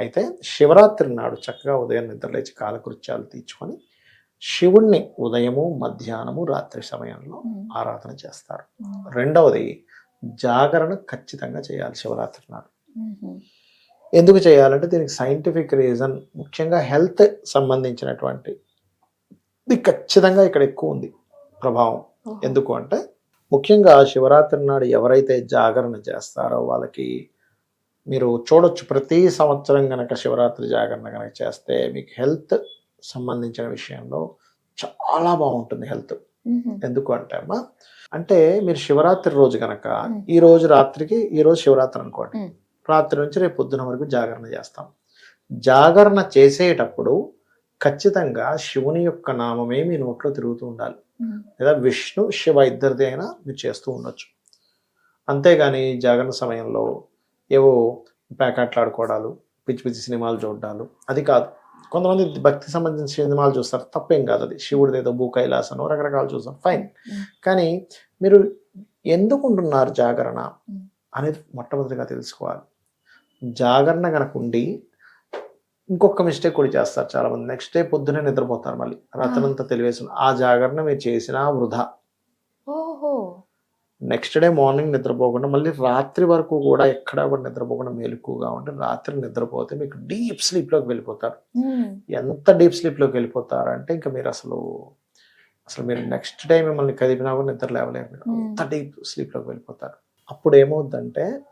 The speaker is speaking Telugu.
అయితే శివరాత్రి నాడు చక్కగా ఉదయం నిద్రలేచి కాలకృత్యాలు తీర్చుకొని శివుణ్ణి ఉదయము, మధ్యాహ్నము, రాత్రి సమయంలో ఆరాధన చేస్తారు. రెండవది జాగరణ ఖచ్చితంగా చేయాలి శివరాత్రి నాడు. ఎందుకు చేయాలంటే దీనికి సైంటిఫిక్ రీజన్, ముఖ్యంగా హెల్త్ సంబంధించినటువంటి ఇది ఖచ్చితంగా ఇక్కడ ఎక్కువ ఉంది ప్రభావం. ఎందుకు అంటే ముఖ్యంగా శివరాత్రి నాడు ఎవరైతే జాగరణ చేస్తారో వాళ్ళకి మీరు చూడొచ్చు, ప్రతి సంవత్సరం కనుక శివరాత్రి జాగరణ కనుక చేస్తే మీకు హెల్త్ సంబంధించిన విషయంలో చాలా బాగుంటుంది హెల్త్. ఎందుకు అంటే అమ్మా, అంటే మీరు శివరాత్రి రోజు కనుక ఈ రోజు రాత్రికి, ఈ రోజు శివరాత్రి అనుకోండి, రాత్రి నుంచి రేపు పొద్దున వరకు జాగరణ చేస్తాం. జాగరణ చేసేటప్పుడు ఖచ్చితంగా శివుని యొక్క నామమే మీ నోట్లో తిరుగుతూ ఉండాలి, లేదా విష్ణు శివ ఇద్దరిది అయినా మీరు చేస్తూ ఉండొచ్చు. అంతేగాని జాగరణ సమయంలో ఏవో ప్యాకెట్లాడుకోవడాలు, పిచ్చి పిచ్చి సినిమాలు చూడాలు అది కాదు. కొంతమంది భక్తి సంబంధించిన సినిమాలు చూస్తారు, తప్పేం కాదు, అది శివుడిది ఏదో భూ కైలాసనో రకరకాలు చూస్తారు, ఫైన్. కానీ మీరు ఎందుకు ఉంటున్నారు జాగరణ అనేది మొట్టమొదటిగా తెలుసుకోవాలి. జాగరణ కనుక ఉండి ఇంకొక మిస్టేక్ కూడా చేస్తారు చాలా మంది, నెక్స్ట్ డే పొద్దునే నిద్రపోతారు, మళ్ళీ రాత్రంతా తెలివేసిన ఆ జాగరణ మీరు చేసినా వృధా. నెక్స్ట్ డే మార్నింగ్ నిద్రపోకుండా మళ్ళీ రాత్రి వరకు కూడా ఎక్కడా కూడా నిద్రపోకుండా మెలకువగా ఉంటే రాత్రి నిద్రపోతే మీకు డీప్ స్లీప్లోకి వెళ్ళిపోతారు. ఎంత డీప్ స్లీప్లోకి వెళ్ళిపోతారు అంటే ఇంకా మీరు అసలు మీరు నెక్స్ట్ డే మిమ్మల్ని కదిపినా కూడా నిద్ర లేవలేరు, మీరు అంత డీప్ స్లీప్లోకి వెళ్ళిపోతారు. అప్పుడు ఏమవుద్దంటే